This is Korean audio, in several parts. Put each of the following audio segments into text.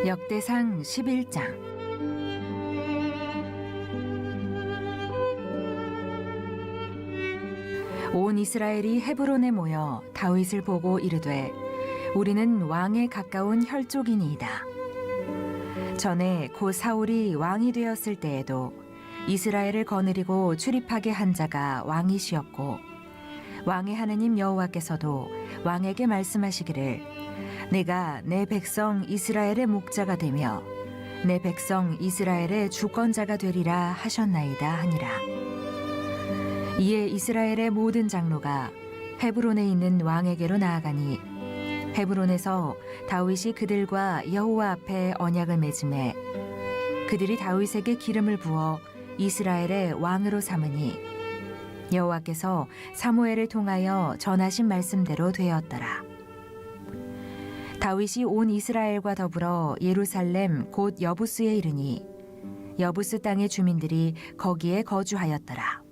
역대상 11장. 온 이스라엘이 헤브론에 모여 다윗을 보고 이르되 우리는 왕에 가까운 혈족이니이다. 전에 고 사울이 왕이 되었을 때에도 이스라엘을 거느리고 출입하게 한 자가 왕이시었고 왕의 하느님 여호와께서도 왕에게 말씀하시기를 내가 내 백성 이스라엘의 목자가 되며 내 백성 이스라엘의 주권자가 되리라 하셨나이다 하니라. 이에 이스라엘의 모든 장로가 헤브론에 있는 왕에게로 나아가니 헤브론에서 다윗이 그들과 여호와 앞에 언약을 맺음에 그들이 다윗에게 기름을 부어 이스라엘의 왕으로 삼으니 여호와께서 사무엘을 통하여 전하신 말씀대로 되었더라. 다윗이 온 이스라엘과 더불어 예루살렘 곧 여부스에 이르니 여부스 땅의 주민들이 거기에 거주하였더라.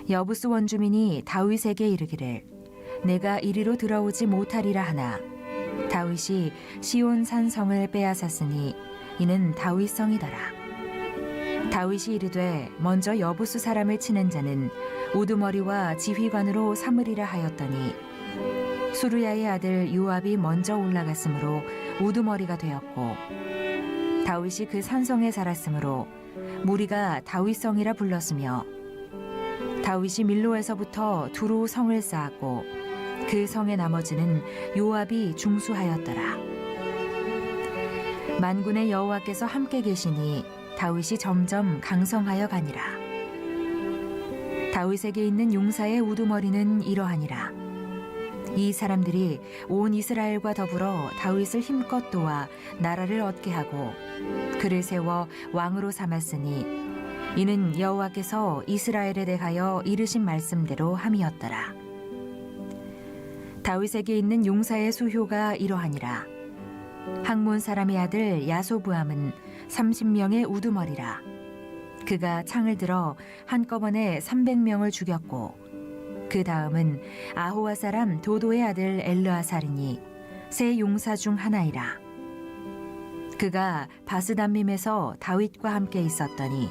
여부스 원주민이 다윗에게 이르기를 내가 이리로 들어오지 못하리라 하나 다윗이 시온 산성을 빼앗았으니 이는 다윗 성이더라. 다윗이 이르되 먼저 여부스 사람을 치는 자는 우두머리와 지휘관으로 삼으리라 하였더니 수르야의 아들 요압이 먼저 올라갔으므로 우두머리가 되었고 다윗이 그 산성에 살았으므로 무리가 다윗성이라 불렀으며 다윗이 밀로에서부터 두로 성을 쌓았고 그 성의 나머지는 요압이 중수하였더라. 만군의 여호와께서 함께 계시니 다윗이 점점 강성하여 가니라. 다윗에게 있는 용사의 우두머리는 이러하니라. 이 사람들이 온 이스라엘과 더불어 다윗을 힘껏 도와 나라를 얻게 하고 그를 세워 왕으로 삼았으니 이는 여호와께서 이스라엘에 대하여 이르신 말씀대로 함이었더라. 다윗에게 있는 용사의 수효가 이러하니라. 학몬 사람의 아들 야소부함은 30명의 우두머리라. 그가 창을 들어 한꺼번에 300명을 죽였고 그 다음은 아호와 사람 도도의 아들 엘르아살이니 세 용사 중 하나이라. 그가 바스담밈에서 다윗과 함께 있었더니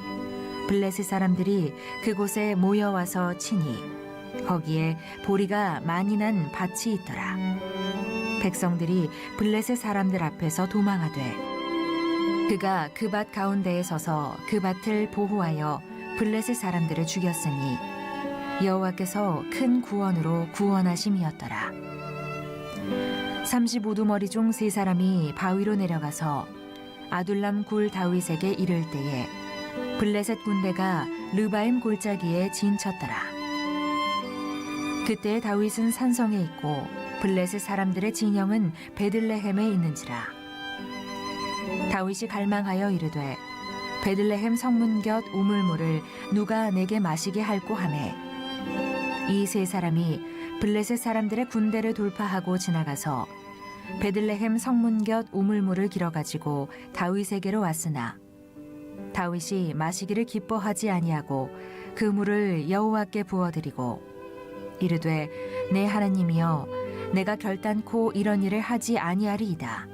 블레셋 사람들이 그곳에 모여와서 치니 거기에 보리가 많이 난 밭이 있더라. 백성들이 블레셋 사람들 앞에서 도망하되 그가 그 밭 가운데에 서서 그 밭을 보호하여 블레셋 사람들을 죽였으니 여호와께서 큰 구원으로 구원하심이었더라. 35두머리 중 세 사람이 바위로 내려가서 아둘람 굴 다윗에게 이를 때에 블레셋 군대가 르바임 골짜기에 진쳤더라. 그때 다윗은 산성에 있고 블레셋 사람들의 진영은 베들레헴에 있는지라. 다윗이 갈망하여 이르되 베들레헴 성문 곁 우물물을 누가 내게 마시게 할꼬 하매 이 세 사람이 블레셋 사람들의 군대를 돌파하고 지나가서 베들레헴 성문 곁 우물물을 길어가지고 다윗에게로 왔으나 다윗이 마시기를 기뻐하지 아니하고 그 물을 여호와께 부어드리고 이르되 내 하나님이여 내가 결단코 이런 일을 하지 아니하리이다.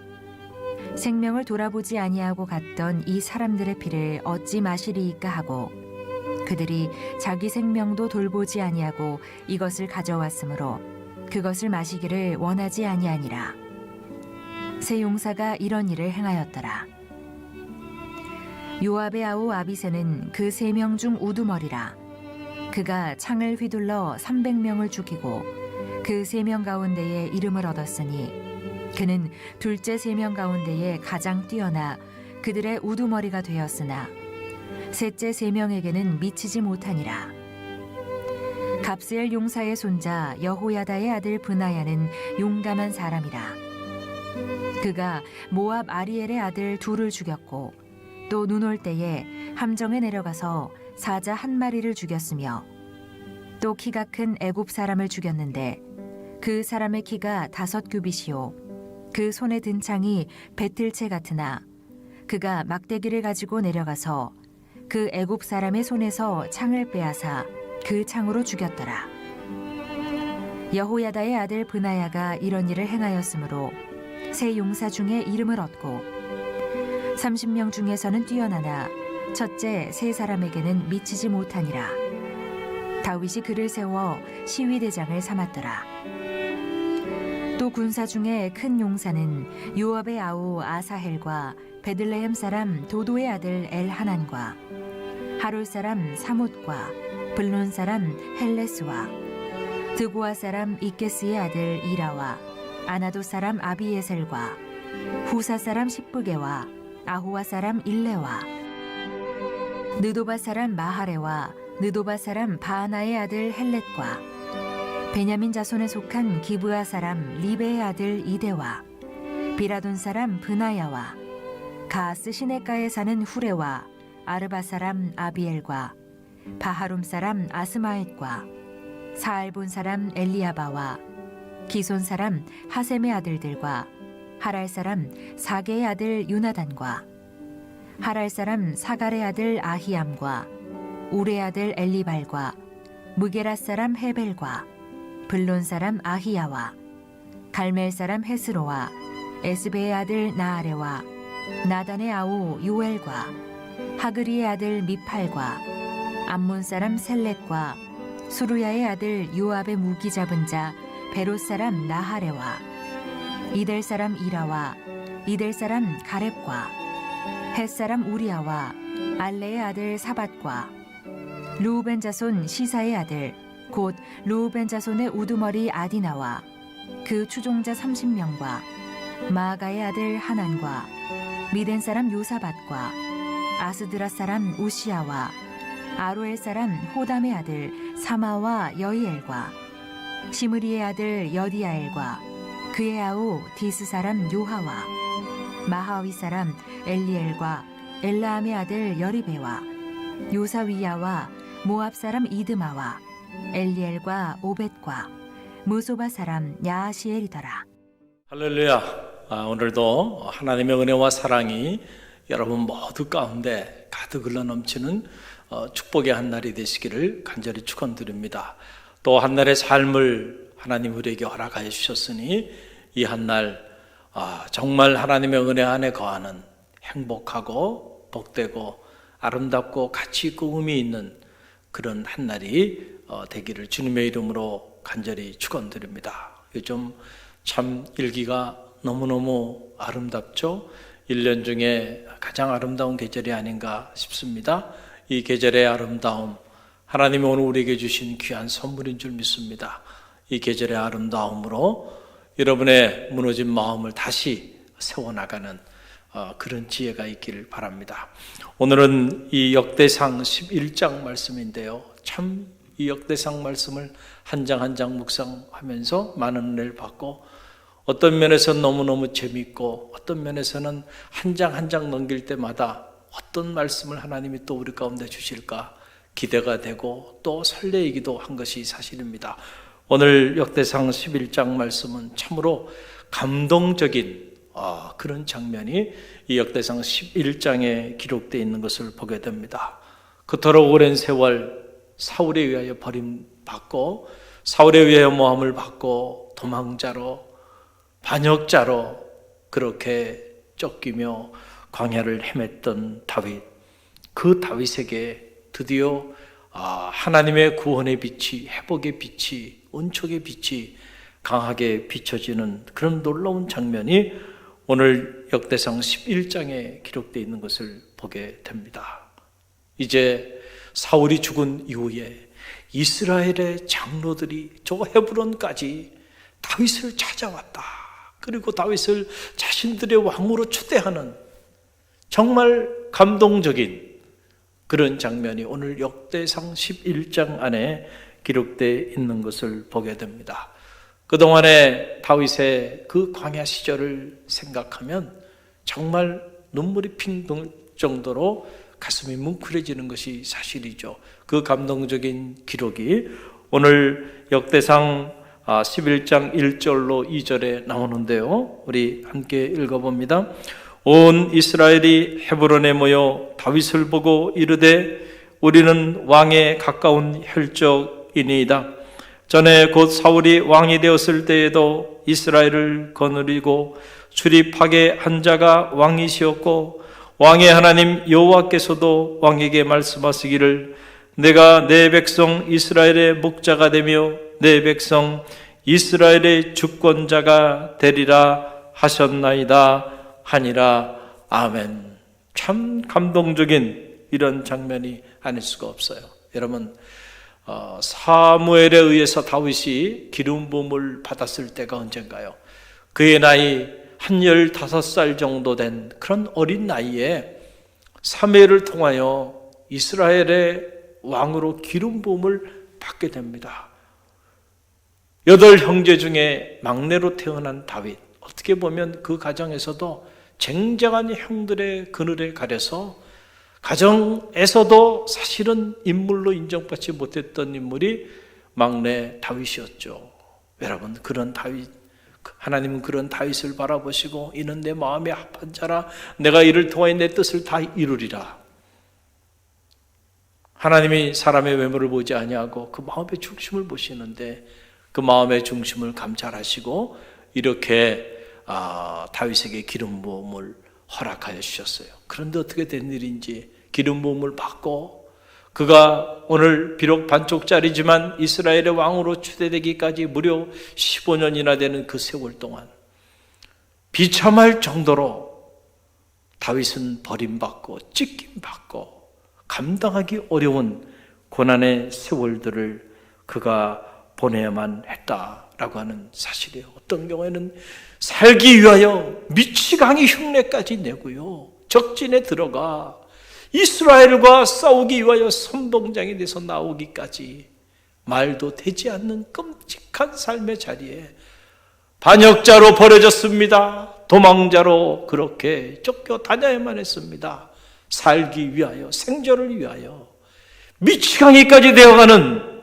생명을 돌아보지 아니하고 갔던 이 사람들의 피를 어찌 마시리이까 하고 그들이 자기 생명도 돌보지 아니하고 이것을 가져왔으므로 그것을 마시기를 원하지 아니하니라. 세 용사가 이런 일을 행하였더라. 요압의 아우 아비새는 그 3명 중 우두머리라. 그가 창을 휘둘러 300명을 죽이고 그 3명 가운데에 이름을 얻었으니 그는 둘째 3명 가운데에 가장 뛰어나 그들의 우두머리가 되었으나 셋째 3명에게는 미치지 못하니라. 갑스엘 용사의 손자 여호야다의 아들 브나야는 용감한 사람이라. 그가 모압 아리엘의 아들 둘을 죽였고 또 눈 올 때에 함정에 내려가서 사자 한 마리를 죽였으며 또 키가 큰 애굽 사람을 죽였는데 그 사람의 키가 5규빗이요 그 손에 든 창이 배틀채 같으나 그가 막대기를 가지고 내려가서 그 애굽 사람의 손에서 창을 빼앗아 그 창으로 죽였더라. 여호야다의 아들 브나야가 이런 일을 행하였으므로 세 용사 중에 이름을 얻고 30명 중에서는 뛰어나나 첫째 세 사람에게는 미치지 못하니라. 다윗이 그를 세워 시위대장을 삼았더라. 또 군사 중에 큰 용사는 요압의 아우 아사헬과 베들레헴 사람 도도의 아들 엘하난과 하롤 사람 사뭇과 블론 사람 헬레스와 드고아 사람 이게스의 아들 이라와 아나도 사람 아비에셀과 후사 사람 십부게와 아호와 사람 일레와 느도바 사람 마하레와 느도바 사람 바하나의 아들 헬렛과 베냐민 자손에 속한 기브아 사람 리베의 아들 이데와 비라돈 사람 브나야와 가스 시내가에 사는 후레와 아르바 사람 아비엘과 바하룸 사람 아스마엣과 사알본 사람 엘리아바와 기손 사람 하셈의 아들들과 하랄 사람 사게의 아들 유나단과 하랄 사람 사갈의 아들 아히암과 우레 아들 엘리발과 무게라 사람 헤벨과 블론 사람 아히야와 갈멜 사람 헤스로와 에스베의 아들 나아레와 나단의 아우 요엘과 하그리의 아들 미팔과 암몬 사람 셀렛과 수루야의 아들 요압의 무기 잡은 자 베롯 사람 나하레와 이델 사람 이라와 이델 사람 가렙과 헷 사람 우리아와 알레의 아들 사밧과 루우벤 자손 시사의 아들 곧 루우벤 자손의 우두머리 아디나와 그 추종자 30명과 마아가의 아들 하난과 미덴 사람 요사밧과 아스드라 사람 우시아와 아로엘 사람 호담의 아들 사마와 여이엘과 시므리의 아들 여디아엘과 그의 아우 디스 사람 요하와 마하위 사람 엘리엘과 엘라암의 아들 여리베와 요사위야와 모압 사람 이드마와 엘리엘과 오벳과 무소바 사람 야하시엘이더라. 할렐루야. 오늘도 하나님의 은혜와 사랑이 여러분 모두 가운데 가득 흘러 넘치는 축복의 한 날이 되시기를 간절히 축원드립니다. 또 한 날의 삶을 하나님 우리에게 허락하여 주셨으니 이 한 날 정말 하나님의 은혜 안에 거하는 행복하고 복되고 아름답고 가치 있고 의미 있는 그런 한 날이 되기를 주님의 이름으로 간절히 축원드립니다. 요즘 참 일기가 너무너무 아름답죠. 1년 중에 가장 아름다운 계절이 아닌가 싶습니다. 이 계절의 아름다움, 하나님이 오늘 우리에게 주신 귀한 선물인 줄 믿습니다. 이 계절의 아름다움으로 여러분의 무너진 마음을 다시 세워나가는 그런 지혜가 있기를 바랍니다. 오늘은 이 역대상 11장 말씀인데요. 참 이 역대상 말씀을 한 장 한 장 묵상하면서 많은 은혜를 받고 어떤 면에서는 너무너무 재미있고 어떤 면에서는 한 장 한 장 넘길 때마다 어떤 말씀을 하나님이 또 우리 가운데 주실까 기대가 되고 또 설레이기도 한 것이 사실입니다. 오늘 역대상 11장 말씀은 참으로 감동적인 그런 장면이 이 역대상 11장에 기록되어 있는 것을 보게 됩니다. 그토록 오랜 세월 사울에 의하여 버림받고 사울에 의하여 모함을 받고 도망자로 반역자로 그렇게 쫓기며 광야를 헤맸던 다윗, 그 다윗에게 드디어 하나님의 구원의 빛이, 회복의 빛이, 은총의 빛이 강하게 비춰지는 그런 놀라운 장면이 오늘 역대상 11장에 기록되어 있는 것을 보게 됩니다. 이제 사울이 죽은 이후에 이스라엘의 장로들이 저 헤브론까지 다윗을 찾아왔다. 그리고 다윗을 자신들의 왕으로 초대하는 정말 감동적인 그런 장면이 오늘 역대상 11장 안에 기록되어 있는 것을 보게 됩니다. 그동안에 다윗의 그 광야 시절을 생각하면 정말 눈물이 핑 돌 정도로 가슴이 뭉클해지는 것이 사실이죠. 그 감동적인 기록이 오늘 역대상 11장 1절로 2절에 나오는데요. 우리 함께 읽어봅니다. 온 이스라엘이 헤브론에 모여 다윗을 보고 이르되 우리는 왕에 가까운 혈족이니이다. 전에 곧 사울이 왕이 되었을 때에도 이스라엘을 거느리고 출입하게 한 자가 왕이시었고 왕의 하나님 여호와께서도 왕에게 말씀하시기를 내가 내 백성 이스라엘의 목자가 되며 내 백성 이스라엘의 주권자가 되리라 하셨나이다 하니라. 아멘. 참 감동적인 이런 장면이 아닐 수가 없어요. 여러분, 사무엘에 의해서 다윗이 기름 부음을 받았을 때가 언젠가요? 그의 나이 한 15살 정도 된 그런 어린 나이에 사무엘을 통하여 이스라엘의 왕으로 기름 부음을 받게 됩니다. 8 형제 중에 막내로 태어난 다윗, 어떻게 보면 그 가정에서도 쟁쟁한 형들의 그늘에 가려서 가정에서도 사실은 인물로 인정받지 못했던 인물이 막내 다윗이었죠. 여러분, 그런 다윗, 하나님은 그런 다윗을 바라보시고 이는 내 마음에 합한 자라 내가 이를 통하여 내 뜻을 다 이루리라. 하나님이 사람의 외모를 보지 아니하고 그 마음의 중심을 보시는데 그 마음의 중심을 감찰하시고 이렇게 다윗에게 기름 부음을 허락하여 주셨어요. 그런데 어떻게 된 일인지 기름 부음을 받고 그가 오늘 비록 반쪽짜리지만 이스라엘의 왕으로 추대되기까지 무려 15년이나 되는 그 세월 동안 비참할 정도로 다윗은 버림받고 찢김받고 감당하기 어려운 고난의 세월들을 그가 보내야만 했다라고 하는 사실이에요. 어떤 경우에는 살기 위하여 미치광이 흉내까지 내고요, 적진에 들어가 이스라엘과 싸우기 위하여 선봉장이 돼서 나오기까지 말도 되지 않는 끔찍한 삶의 자리에 반역자로 버려졌습니다. 도망자로 그렇게 쫓겨다녀야만 했습니다. 살기 위하여, 생존을 위하여 미치광이까지 되어가는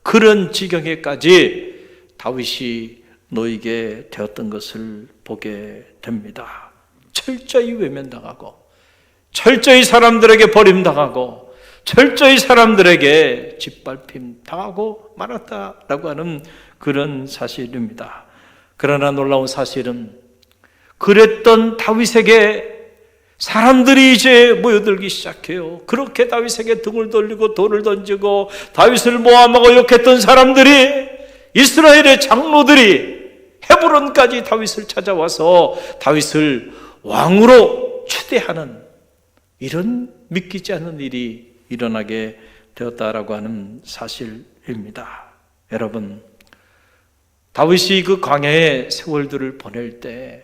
그런 지경에까지 다윗이 놓이게 되었던 것을 보게 됩니다. 철저히 외면당하고 철저히 사람들에게 버림당하고 철저히 사람들에게 짓밟힘 당하고 말았다라고 하는 그런 사실입니다. 그러나 놀라운 사실은 그랬던 다윗에게 사람들이 이제 모여들기 시작해요. 그렇게 다윗에게 등을 돌리고 돌을 던지고 다윗을 모함하고 욕했던 사람들이, 이스라엘의 장로들이 헤브론까지 다윗을 찾아와서 다윗을 왕으로 추대하는 이런 믿기지 않는 일이 일어나게 되었다라고 하는 사실입니다. 여러분, 다윗이 그 광야의 세월들을 보낼 때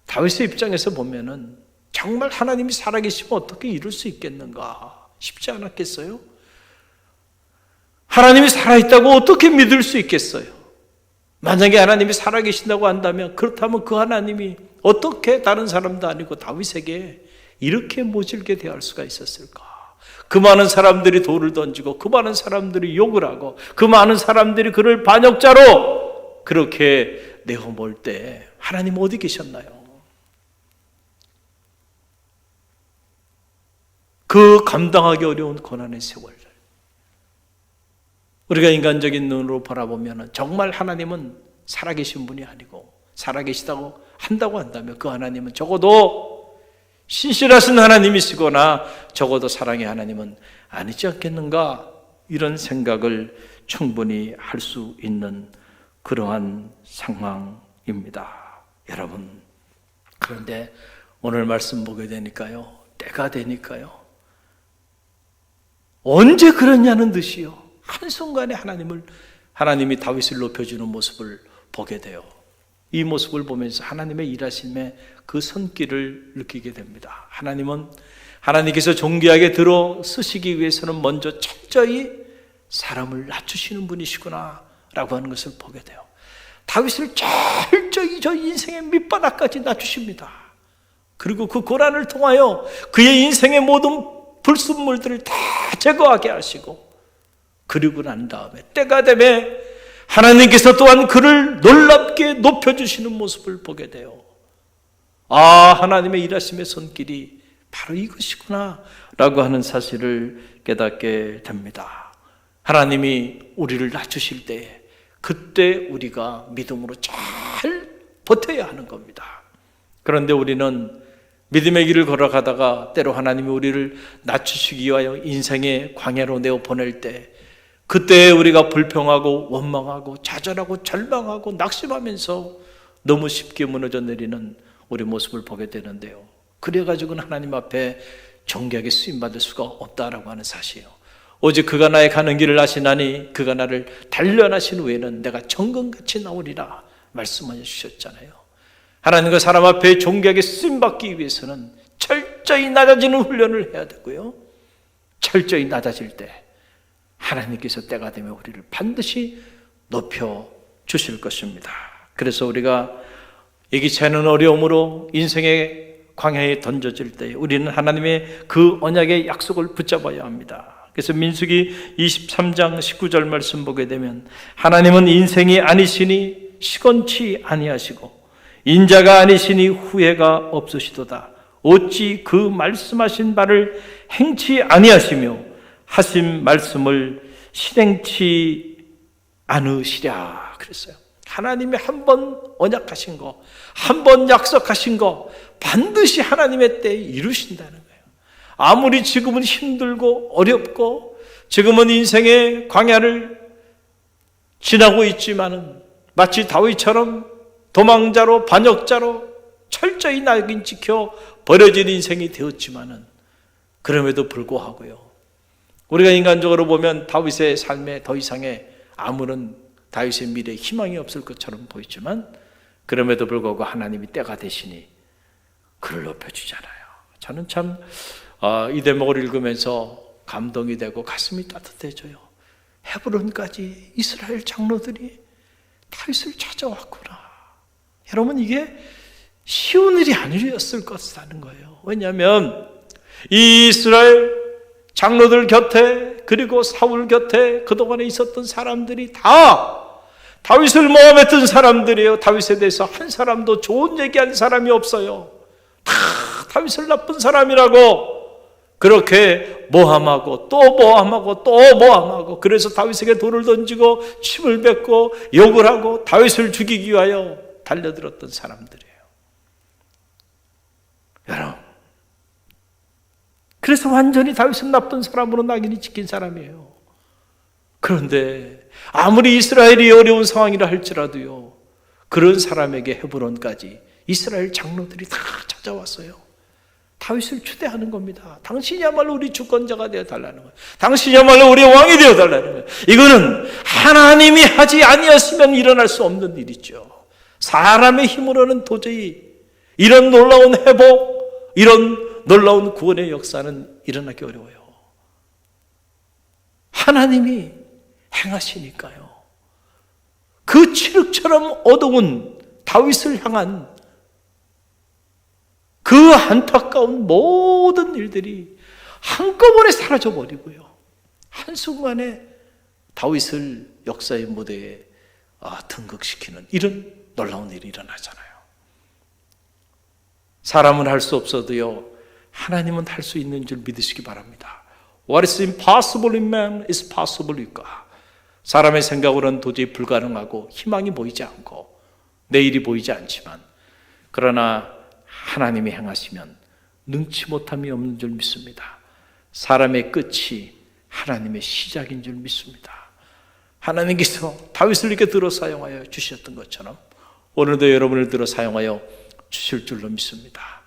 다윗의 입장에서 보면은 정말 하나님이 살아계시면 어떻게 이룰 수 있겠는가 싶지 않았겠어요? 하나님이 살아있다고 어떻게 믿을 수 있겠어요? 만약에 하나님이 살아계신다고 한다면, 그렇다면 그 하나님이 어떻게 다른 사람도 아니고 다윗에게 이렇게 모질게 대할 수가 있었을까? 그 많은 사람들이 돌을 던지고 그 많은 사람들이 욕을 하고 그 많은 사람들이 그를 반역자로 그렇게 내어몰 때 하나님 어디 계셨나요? 그 감당하기 어려운 고난의 세월들, 우리가 인간적인 눈으로 바라보면 정말 하나님은 살아계신 분이 아니고, 살아계시다고 한다고 한다면 그 하나님은 적어도 신실하신 하나님이시거나 적어도 사랑의 하나님은 아니지 않겠는가, 이런 생각을 충분히 할 수 있는 그러한 상황입니다. 여러분, 그런데 오늘 말씀 보게 되니까요, 때가 되니까요, 언제 그러냐는 듯이요, 한순간에 하나님이 다윗을 높여주는 모습을 보게 돼요. 이 모습을 보면서 하나님의 일하심의 그 손길을 느끼게 됩니다. 하나님께서 존귀하게 들어 쓰시기 위해서는 먼저 철저히 사람을 낮추시는 분이시구나 라고 하는 것을 보게 돼요. 다윗을 철저히 저 인생의 밑바닥까지 낮추십니다. 그리고 그 고난을 통하여 그의 인생의 모든 불순물들을 다 제거하게 하시고, 그리고 난 다음에 때가 되면 하나님께서 또한 그를 놀랍게 높여주시는 모습을 보게 돼요. 아, 하나님의 일하심의 손길이 바로 이것이구나 라고 하는 사실을 깨닫게 됩니다. 하나님이 우리를 낮추실 때에 그때 우리가 믿음으로 잘 버텨야 하는 겁니다. 그런데 우리는 믿음의 길을 걸어가다가 때로 하나님이 우리를 낮추시기 위하여 인생의 광야로 내어 보낼 때 그때 우리가 불평하고 원망하고 좌절하고 절망하고 낙심하면서 너무 쉽게 무너져 내리는 우리 모습을 보게 되는데요. 그래가지고는 하나님 앞에 정결하게 쓰임받을 수가 없다라고 하는 사실이에요. 오직 그가 나의 가는 길을 아시나니 그가 나를 단련하신 후에는 내가 정금같이 나오리라 말씀하여 주셨잖아요. 하나님과 사람 앞에 존귀하게 쓰임받기 위해서는 철저히 낮아지는 훈련을 해야 되고요, 철저히 낮아질 때 하나님께서 때가 되면 우리를 반드시 높여주실 것입니다. 그래서 우리가 예기치 않은 어려움으로 인생의 광야에 던져질 때 우리는 하나님의 그 언약의 약속을 붙잡아야 합니다. 그래서 민수기 23장 19절 말씀 보게 되면 하나님은 인생이 아니시니 시건치 아니하시고 인자가 아니시니 후회가 없으시도다. 어찌 그 말씀하신 바를 행치 아니하시며 하신 말씀을 실행치 않으시랴 그랬어요. 하나님이 한 번 언약하신 거, 한 번 약속하신 거 반드시 하나님의 때에 이루신다는 거예요. 아무리 지금은 힘들고 어렵고 지금은 인생의 광야를 지나고 있지만은 마치 다윗처럼 도망자로 반역자로 철저히 낙인 찍혀 버려진 인생이 되었지만은 그럼에도 불구하고요, 우리가 인간적으로 보면 다윗의 삶에 더 이상의 아무런 다윗의 미래에 희망이 없을 것처럼 보이지만 그럼에도 불구하고 하나님이 때가 되시니 그를 높여주잖아요. 저는 참 이 대목을 읽으면서 감동이 되고 가슴이 따뜻해져요. 헤브론까지 이스라엘 장로들이 다윗을 찾아왔구나. 여러분, 이게 쉬운 일이 아니었을 것이라는 거예요. 왜냐하면 이 이스라엘 장로들 곁에 그리고 사울 곁에 그동안에 있었던 사람들이 다 다윗을 모함했던 사람들이에요. 다윗에 대해서 한 사람도 좋은 얘기한 사람이 없어요. 다 다윗을 나쁜 사람이라고 그렇게 모함하고 또 모함하고 또 모함하고, 그래서 다윗에게 돌을 던지고 침을 뱉고 욕을 하고 다윗을 죽이기 위하여 달려들었던 사람들이에요. 여러분, 그래서 완전히 다윗은 나쁜 사람으로 낙인이 찍힌 사람이에요. 그런데 아무리 이스라엘이 어려운 상황이라 할지라도요, 그런 사람에게 헤브론까지 이스라엘 장로들이 다 찾아왔어요. 다윗을 추대하는 겁니다. 당신이야말로 우리 주권자가 되어달라는 거예요. 당신이야말로 우리의 왕이 되어달라는 거예요. 이거는 하나님이 하지 아니었으면 일어날 수 없는 일이죠. 사람의 힘으로는 도저히 이런 놀라운 회복, 이런 놀라운 구원의 역사는 일어나기 어려워요. 하나님이 행하시니까요. 그 칠흑처럼 어두운 다윗을 향한 그 안타까운 모든 일들이 한꺼번에 사라져버리고요, 한순간에 다윗을 역사의 무대에 등극시키는 이런 놀라운 일이 일어나잖아요. 사람은 할 수 없어도요, 하나님은 할 수 있는 줄 믿으시기 바랍니다. What is impossible in man is possible with God. 사람의 생각으로는 도저히 불가능하고 희망이 보이지 않고 내일이 보이지 않지만, 그러나 하나님이 행하시면 능치 못함이 없는 줄 믿습니다. 사람의 끝이 하나님의 시작인 줄 믿습니다. 하나님께서 다윗을 이렇게 들어 사용하여 주셨던 것처럼 오늘도 여러분을 들어 사용하여 주실 줄로 믿습니다.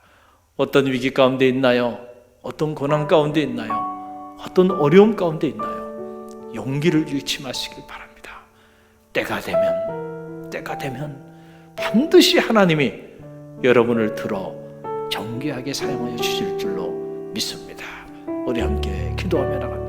어떤 위기 가운데 있나요? 어떤 고난 가운데 있나요? 어떤 어려움 가운데 있나요? 용기를 잃지 마시길 바랍니다. 때가 되면 반드시 하나님이 여러분을 들어 정교하게 사용하여 주실 줄로 믿습니다. 우리 함께 기도하며 나갑니다.